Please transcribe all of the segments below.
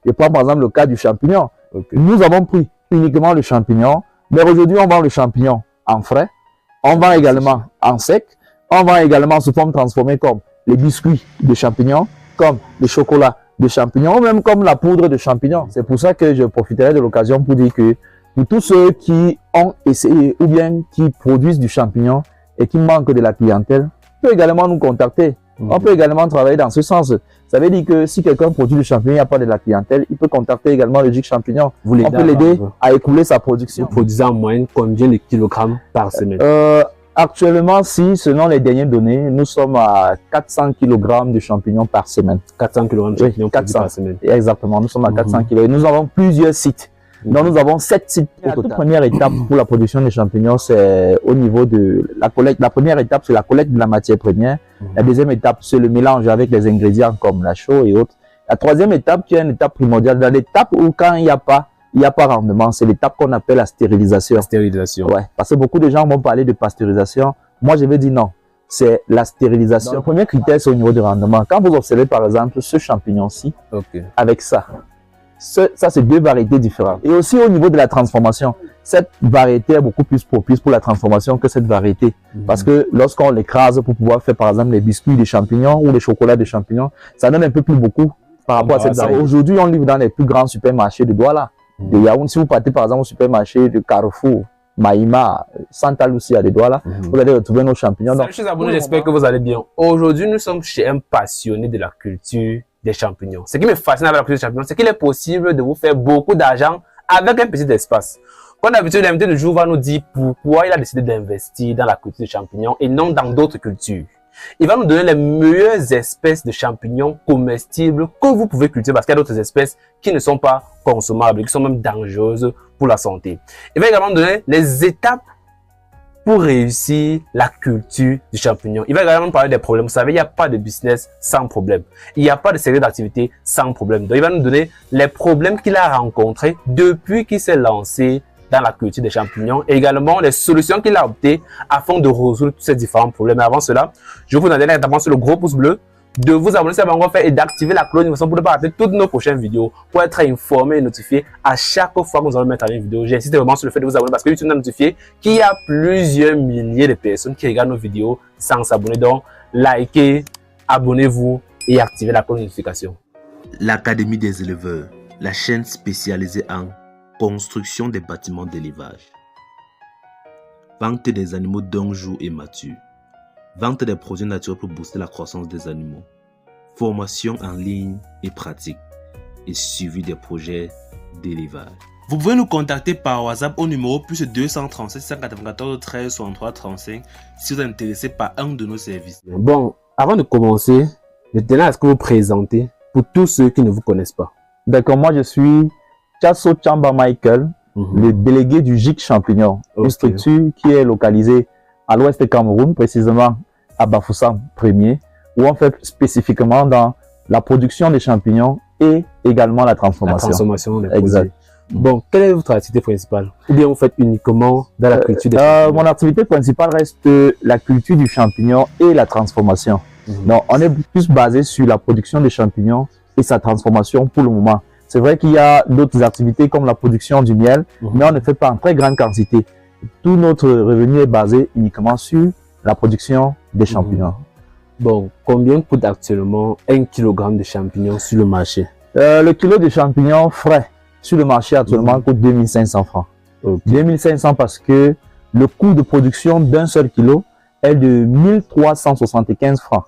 Je prends par exemple le cas du champignon. Okay. Nous avons pris uniquement le champignon, mais aujourd'hui on vend le champignon en frais, on vend également en sec, on vend également sous forme transformée comme les biscuits de champignons, comme le chocolat de champignons, ou même comme la poudre de champignons. C'est pour ça que je profiterai de l'occasion pour dire que pour tous ceux qui ont essayé ou bien qui produisent du champignon et qui manquent de la clientèle, peut également nous contacter. On peut également travailler dans ce sens. Ça veut dire que si quelqu'un produit du champignon, il n'y a pas de la clientèle, il peut contacter également le Gic Champignon. On peut l'aider à écouler sa production. Vous produisez en moyenne combien de kilogrammes par semaine? Actuellement, si, selon les dernières données, nous sommes à 400 kg de champignons par semaine. 400 kg de champignons par semaine. Exactement, nous sommes à 400 kg. Et nous avons plusieurs sites. Donc, nous avons 7 sites au total. La première étape pour la production des champignons, c'est au niveau de la collecte. La première étape, c'est la collecte de la matière première. La deuxième étape, c'est le mélange avec les ingrédients comme la chaux et autres. La troisième étape, qui est une étape primordiale, dans l'étape où quand il n'y a pas rendement, c'est l'étape qu'on appelle la stérilisation. La stérilisation. Ouais, parce que beaucoup de gens vont parler de pasteurisation. Moi, je vais dire non. C'est la stérilisation. Donc, le premier critère, c'est au niveau du rendement. Quand vous observez, par exemple, ce champignon-ci, avec ça, ça, c'est deux variétés différentes. Et aussi au niveau de la transformation, cette variété est beaucoup plus propice pour la transformation que cette variété. Parce que lorsqu'on l'écrase pour pouvoir faire, par exemple, les biscuits de champignons ou les chocolats de champignons, ça donne un peu plus beaucoup par rapport à cette variété. Aujourd'hui, on livre dans les plus grands supermarchés de Douala. De Yaoundé, si vous partez par exemple au supermarché de Carrefour, Maïma, Santa Lucia de Douala, vous allez retrouver nos champignons. Salut chers abonnés, j'espère que vous allez bien. Aujourd'hui, nous sommes chez un passionné de la culture des champignons. Ce qui me fascine avec la culture des champignons, c'est qu'il est possible de vous faire beaucoup d'argent avec un petit espace. Comme d'habitude, l'invité du jour va nous dire pourquoi il a décidé d'investir dans la culture des champignons et non dans d'autres cultures. Il va nous donner les meilleures espèces de champignons comestibles que vous pouvez cultiver parce qu'il y a d'autres espèces qui ne sont pas consommables, qui sont même dangereuses pour la santé. Il va également nous donner les étapes pour réussir la culture du champignon. Il va également parler des problèmes. Vous savez, il n'y a pas de business sans problème. Il n'y a pas de secret d'activité sans problème. Donc, il va nous donner les problèmes qu'il a rencontrés depuis qu'il s'est lancé dans la culture des champignons et également les solutions qu'il a optées afin de résoudre tous ces différents problèmes. Mais avant cela, je vous demande notamment sur le gros pouce bleu de vous abonner si vous n'avez pas encore fait et d'activer la cloche de notification pour ne pas rater toutes nos prochaines vidéos pour être informé et notifié à chaque fois que nous allons mettre en une vidéo. J'insiste vraiment sur le fait de vous abonner parce que YouTube nous a notifié qu'il y a plusieurs milliers de personnes qui regardent nos vidéos sans s'abonner. Donc, likez, abonnez-vous et activez la cloche de notification. L'Académie des éleveurs, la chaîne spécialisée en construction des bâtiments d'élevage. Vente des animaux d'un jour et mature. Vente des produits naturels pour booster la croissance des animaux. Formation en ligne et pratique. Et suivi des projets d'élevage. Vous pouvez nous contacter par WhatsApp au numéro plus 237 694 13 63 35 si vous êtes intéressé par un de nos services. Bon, avant de commencer, je tenais à ce que vous présentez pour tous ceux qui ne vous connaissent pas. D'accord, moi je suis Chasso Chamba Michael, le délégué du Gic Champignon, une structure qui est localisée à l'ouest du Cameroun, précisément à Bafoussam 1er, où on fait spécifiquement dans la production des champignons et également la transformation. La transformation des produits. Bon, quelle est votre activité principale? Ou bien vous faites uniquement dans la culture des champignons? Mon activité principale reste la culture du champignon et la transformation. Donc, on est plus basé sur la production des champignons et sa transformation pour le moment. C'est vrai qu'il y a d'autres activités comme la production du miel, mais on ne fait pas en très grande quantité. Tout notre revenu est basé uniquement sur la production des champignons. Bon, combien coûte actuellement 1 kg de champignons sur le marché? Le kilo de champignons frais sur le marché actuellement coûte 2500 francs. 2500 parce que le coût de production d'un seul kilo est de 1375 francs.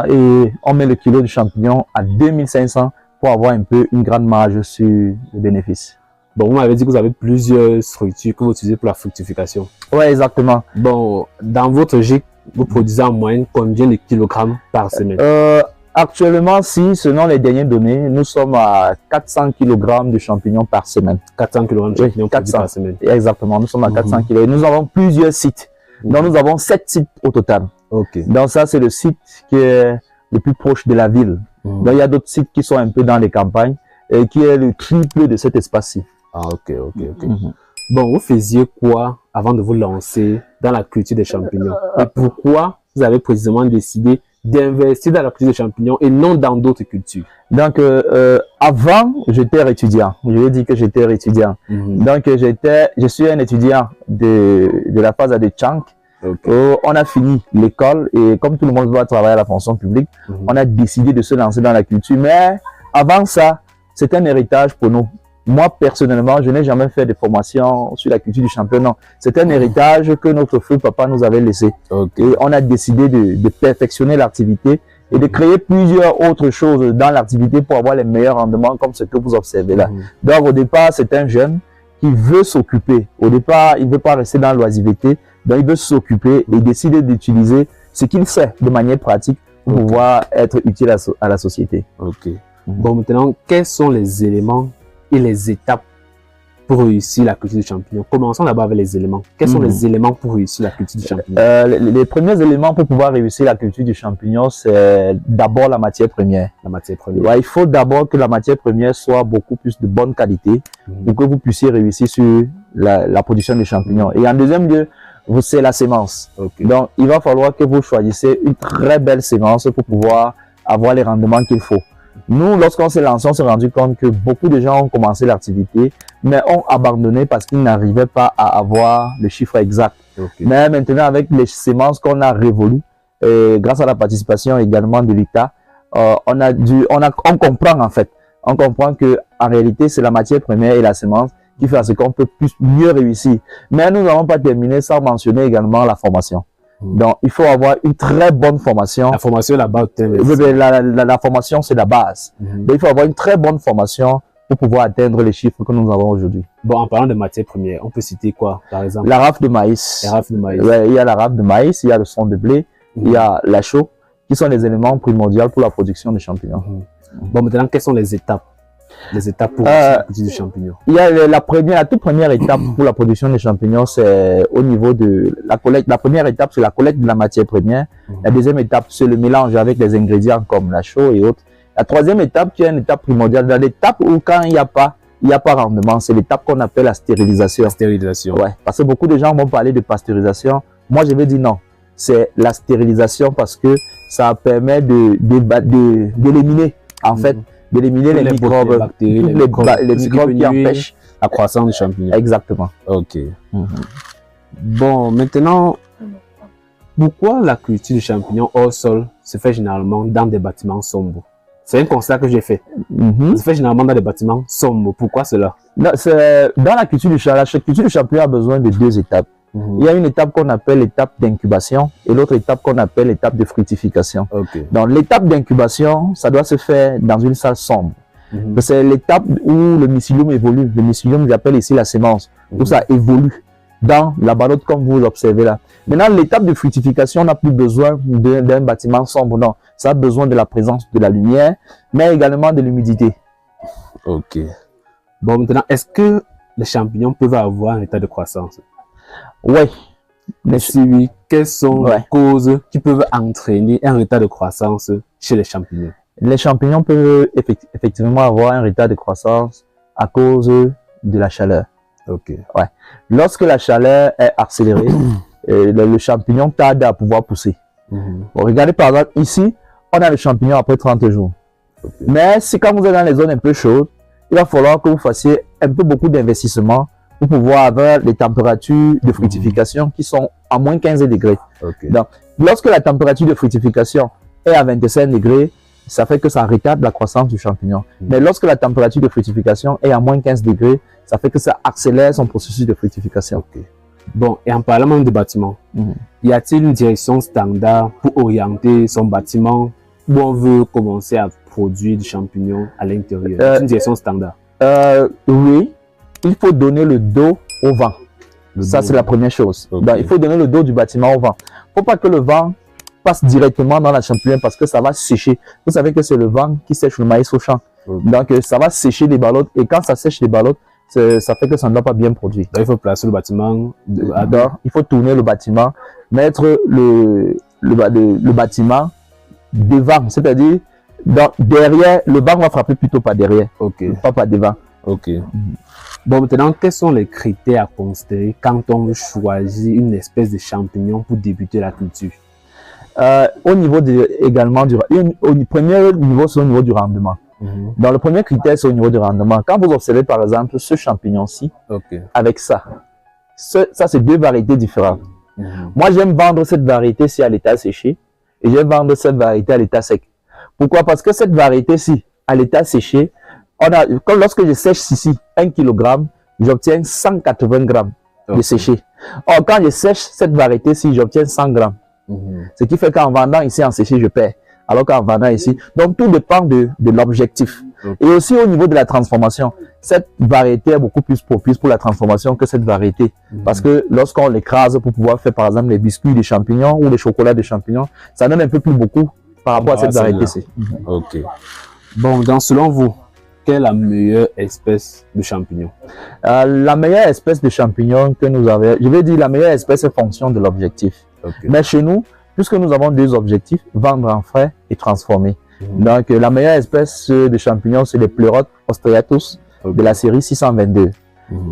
Et on met le kilo de champignons à 2500 pour avoir un peu une grande marge sur le bénéfice. Bon, vous m'avez dit que vous avez plusieurs structures que vous utilisez pour la fructification. Oui, exactement. Bon, dans votre GIC, vous produisez en moyenne combien de kilogrammes par semaine? Actuellement, si, selon les dernières données, nous sommes à 400 kg de champignons par semaine. 400 kg de champignons par semaine. Exactement, nous sommes à 400 kg. Nous avons plusieurs sites. Donc, nous avons 7 sites au total. Donc, ça, c'est le site qui est le plus proche de la ville. Donc, il y a d'autres sites qui sont un peu dans les campagnes et qui est le triple de cet espace-ci. Ah, ok. Bon, vous faisiez quoi avant de vous lancer dans la culture des champignons? Et pourquoi vous avez précisément décidé d'investir dans la culture des champignons et non dans d'autres cultures? Donc, avant, j'étais étudiant. Je vais dire que j'étais étudiant. Donc, je suis un étudiant de la phase de Tchank. On a fini l'école et comme tout le monde doit travailler à la fonction publique, on a décidé de se lancer dans la culture. Mais avant ça, c'est un héritage pour nous. Moi, personnellement, je n'ai jamais fait de formation sur la culture du champion. Non, c'est un héritage que notre feu papa nous avait laissé. Et on a décidé de perfectionner l'activité et de créer plusieurs autres choses dans l'activité pour avoir les meilleurs rendements comme ce que vous observez là. Donc, au départ, c'est un jeune qui veut s'occuper. Au départ, il ne veut pas rester dans l'oisiveté. Donc, il veut s'occuper et décider d'utiliser ce qu'il sait de manière pratique pour pouvoir être utile à la société. Bon, maintenant, quels sont les éléments et les étapes pour réussir la culture du champignon? Commençons d'abord avec les éléments. Quels sont les éléments pour réussir la culture du champignon? Les premiers éléments pour pouvoir réussir la culture du champignon, c'est d'abord la matière première. La matière première. Ouais, il faut d'abord que la matière première soit beaucoup plus de bonne qualité pour que vous puissiez réussir sur la production des champignons. Et en deuxième lieu, c'est la sémence. Donc, il va falloir que vous choisissez une très belle sémence pour pouvoir avoir les rendements qu'il faut. Nous, lorsqu'on s'est lancé, on s'est rendu compte que beaucoup de gens ont commencé l'activité, mais ont abandonné parce qu'ils n'arrivaient pas à avoir le chiffre exact. Mais maintenant, avec les sémences qu'on a révolues, grâce à la participation également de l'État, on comprend en fait. On comprend que en réalité, c'est la matière première et la sémence qui fait à ce qu'on peut mieux réussir. Mais nous n'avons pas terminé sans mentionner également la formation. Donc, il faut avoir une très bonne formation. La formation est la base. La formation, c'est la base. Donc, il faut avoir une très bonne formation pour pouvoir atteindre les chiffres que nous avons aujourd'hui. Bon, en parlant de matières premières, on peut citer quoi, par exemple? La rafle de maïs. La rafle de maïs. Ouais, il y a la rafle de maïs, il y a le son de blé, il y a la chaux, qui sont les éléments primordiaux pour la production des champignons. Bon, maintenant, quelles sont les étapes? Les étapes pour la production des champignons. Il y a la toute première étape pour la production des champignons, c'est au niveau de la collecte. La première étape, c'est la collecte de la matière première. La deuxième étape, c'est le mélange avec les ingrédients comme la chaux et autres. La troisième étape, qui est une étape primordiale, dans l'étape où quand il n'y a pas rendement, c'est l'étape qu'on appelle la stérilisation. La stérilisation. Ouais, parce que beaucoup de gens vont parler de pasteurisation. Moi, je vais dire non. C'est la stérilisation parce que ça permet d'éliminer, en fait, d'éliminer les microbes, les microbes qui empêchent la croissance du champignon. Exactement. Bon, maintenant, pourquoi la culture du champignon hors sol se fait généralement dans des bâtiments sombres? C'est un constat que j'ai fait. Ça se fait généralement dans des bâtiments sombres. Pourquoi cela? Dans la culture du champignon a besoin de deux étapes. Il y a une étape qu'on appelle l'étape d'incubation et l'autre étape qu'on appelle l'étape de fructification. Donc l'étape d'incubation, ça doit se faire dans une salle sombre. C'est l'étape où le mycélium évolue. Le mycélium, j'appelle ici la sémence, où ça évolue dans la ballotte comme vous l'observez là. Maintenant, l'étape de fructification n'a plus besoin d'un bâtiment sombre, non. Ça a besoin de la présence de la lumière, mais également de l'humidité. Bon, maintenant, est-ce que les champignons peuvent avoir un état de croissance? Oui. Mais si oui, quelles sont les causes qui peuvent entraîner un état de croissance chez les champignons? Les champignons peuvent effectivement avoir un état de croissance à cause de la chaleur. Lorsque la chaleur est accélérée, le champignon tarde à pouvoir pousser. Regardez par exemple ici, on a le champignon après 30 jours. Mais si quand vous êtes dans les zones un peu chaudes, il va falloir que vous fassiez beaucoup d'investissement pour pouvoir avoir les températures de fructification qui sont à moins 15 degrés. Donc, lorsque la température de fructification est à 25 degrés, ça fait que ça retarde la croissance du champignon. Mais lorsque la température de fructification est à moins 15 degrés, ça fait que ça accélère son processus de fructification. Bon, et en parlant même de bâtiment, y a-t-il une direction standard pour orienter son bâtiment où on veut commencer à produire du champignon à l'intérieur? Une direction standard? Oui, il faut donner le dos au vent. Ça, c'est la première chose. Donc, il faut donner le dos du bâtiment au vent. Il ne faut pas que le vent passe directement dans la champignon parce que ça va sécher. Vous savez que c'est le vent qui sèche le maïs au champ. Donc, ça va sécher les ballottes et quand ça sèche les ballottes, ça fait que ça ne doit pas bien produire. Donc, il faut placer le bâtiment. Il faut tourner le bâtiment, mettre le bâtiment devant, c'est-à-dire derrière, le vent va frapper plutôt par derrière, pas par devant. Bon, maintenant, quels sont les critères à considérer quand on choisit une espèce de champignon pour débuter la culture? Au niveau également au premier niveau, c'est au niveau du rendement. Dans le premier critère, c'est au niveau du rendement. Quand vous observez par exemple ce champignon-ci, avec ça c'est deux variétés différentes. Moi, j'aime vendre cette variété-ci à l'état séché et j'aime vendre cette variété à l'état sec. Pourquoi? Parce que cette variété-ci, à l'état séché, comme lorsque je sèche ici 1 kg, j'obtiens 180 grammes de séché. Or, quand je sèche cette variété-ci, j'obtiens 100 grammes. Ce qui fait qu'en vendant ici en séché, je perds. Alors qu'en vendant ici, donc tout dépend de l'objectif. Et aussi au niveau de la transformation, cette variété est beaucoup plus propice pour la transformation que cette variété. Parce que lorsqu'on l'écrase pour pouvoir faire par exemple les biscuits de champignons ou les chocolats de champignons, ça donne un peu plus beaucoup par rapport à cette variété-ci. Ok. Bon, donc selon vous, quelle est la meilleure espèce de champignon? La meilleure espèce de champignon que nous avons, je vais dire la meilleure espèce en fonction de l'objectif. Mais chez nous, puisque nous avons deux objectifs, vendre en frais et transformer. Donc, la meilleure espèce de champignons, c'est les pleurotes ostreatus de la série 622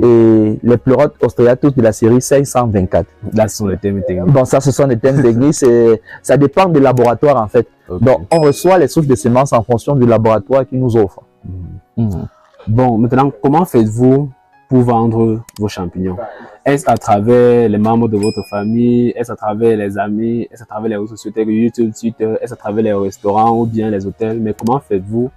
et les pleurotes ostreatus de la série 524. Là, ce sont les thèmes techniques. Bon, ça, ce sont les thèmes techniques. Ça dépend des laboratoires, en fait. Donc, on reçoit les souches de semences en fonction du laboratoire qui nous offre. Bon, maintenant, comment faites-vous pour vendre vos champignons? Est-ce à travers les membres de votre famille? Est-ce à travers les amis? Est-ce à travers les réseaux sociaux tels que YouTube, Twitter? Est-ce à travers les restaurants ou bien les hôtels? Mais comment faites-vous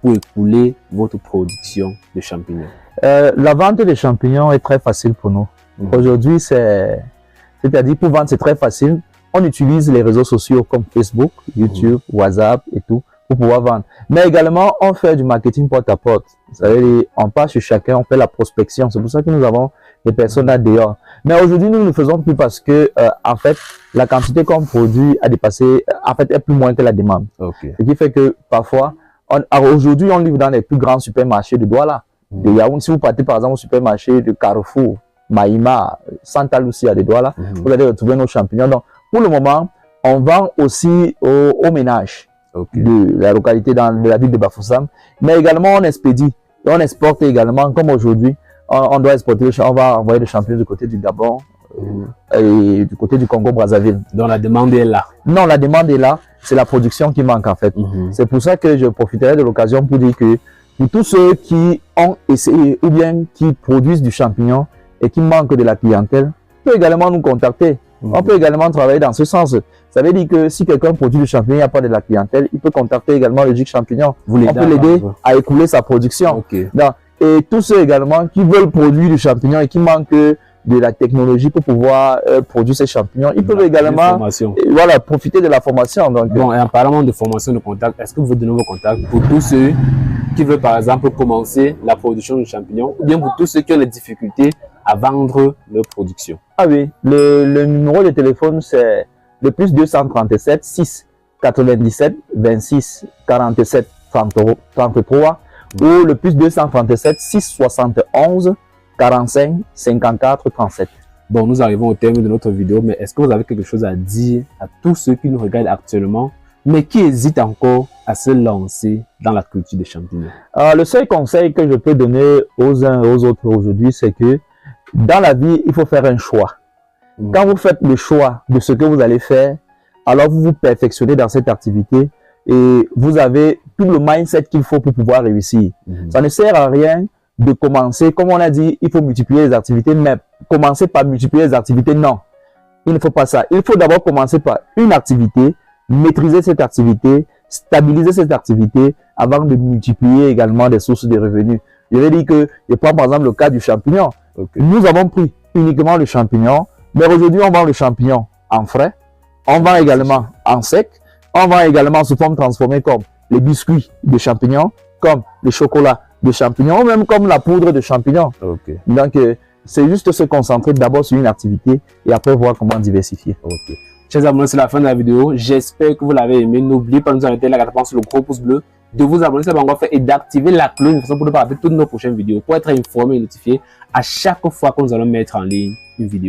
pour écouler votre production de champignons? La vente des champignons est très facile pour nous. Aujourd'hui, c'est-à-dire pour vendre, c'est très facile. On utilise les réseaux sociaux comme Facebook, YouTube, WhatsApp et tout pour pouvoir vendre. Mais également, on fait du marketing porte à porte. Ça veut dire, on passe chez chacun, on fait la prospection. C'est pour ça que nous avons des personnes là dehors. Mais aujourd'hui, nous ne le faisons plus parce que, en fait, la quantité qu'on produit a dépassé, en fait, est plus moins que la demande. Ce qui fait que parfois, aujourd'hui, on livre dans les plus grands supermarchés de Douala. De Yaoundé, si vous partez par exemple au supermarché de Carrefour, Maïma, Santa Lucia de Douala, vous allez retrouver nos champignons. Donc, pour le moment, on vend aussi aux ménages de la localité de la ville de Bafoussam, mais également on expédie et on exporte également, comme aujourd'hui, on doit exporter, on va envoyer des champignons du côté du Gabon et du côté du Congo-Brazzaville. Donc la demande est là? Non, la demande est là, c'est la production qui manque en fait. C'est pour ça que je profiterai de l'occasion pour dire que pour tous ceux qui ont essayé ou bien qui produisent du champignon et qui manquent de la clientèle, peut également nous contacter. On peut également travailler dans ce sens. Ça veut dire que si quelqu'un produit du champignon, il n'y a pas de la clientèle, il peut contacter également le GIC Champignon. On peut l'aider à écouler sa production. Donc, et tous ceux également qui veulent produire du champignon et qui manquent de la technologie pour pouvoir produire ces champignons, ils peuvent également profiter de la formation. Donc, bon, et en parlant de formation de contact, est-ce que vous pouvez donner vos contacts pour tous ceux qui veulent par exemple commencer la production de champignons ou bien pour tous ceux qui ont des difficultés à vendre leur production? Ah oui, le numéro de téléphone c'est le plus 237 6 97 26 47 33 ou le plus 237 6 71 45 54 37. Bon, nous arrivons au terme de notre vidéo, mais est-ce que vous avez quelque chose à dire à tous ceux qui nous regardent actuellement, mais qui hésitent encore à se lancer dans la culture des champignons? Le seul conseil que je peux donner aux uns et aux autres aujourd'hui, c'est que dans la vie, il faut faire un choix. Quand vous faites le choix de ce que vous allez faire, alors vous vous perfectionnez dans cette activité et vous avez tout le mindset qu'il faut pour pouvoir réussir. Ça ne sert à rien de commencer, comme on a dit, il faut multiplier les activités, mais commencer par multiplier les activités, non. Il ne faut pas ça. Il faut d'abord commencer par une activité, maîtriser cette activité, stabiliser cette activité avant de multiplier également des sources de revenus. Je vais dire que, je prends par exemple le cas du champignon. Nous avons pris uniquement le champignon, mais aujourd'hui on vend le champignon en frais, on vend également en sec, on vend également sous forme transformée comme les biscuits de champignons, comme les chocolats de champignons, ou même comme la poudre de champignons. Donc, c'est juste se concentrer d'abord sur une activité et après voir comment diversifier. Chers abonnés, c'est la fin de la vidéo. J'espère que vous l'avez aimé. N'oubliez pas de nous arrêter la carte sur le gros pouce bleu, de vous abonner si ce n'est pas encore fait et d'activer la cloche de façon pour ne pas rater toutes nos prochaines vidéos, pour être informé et notifié à chaque fois que nous allons mettre en ligne une vidéo.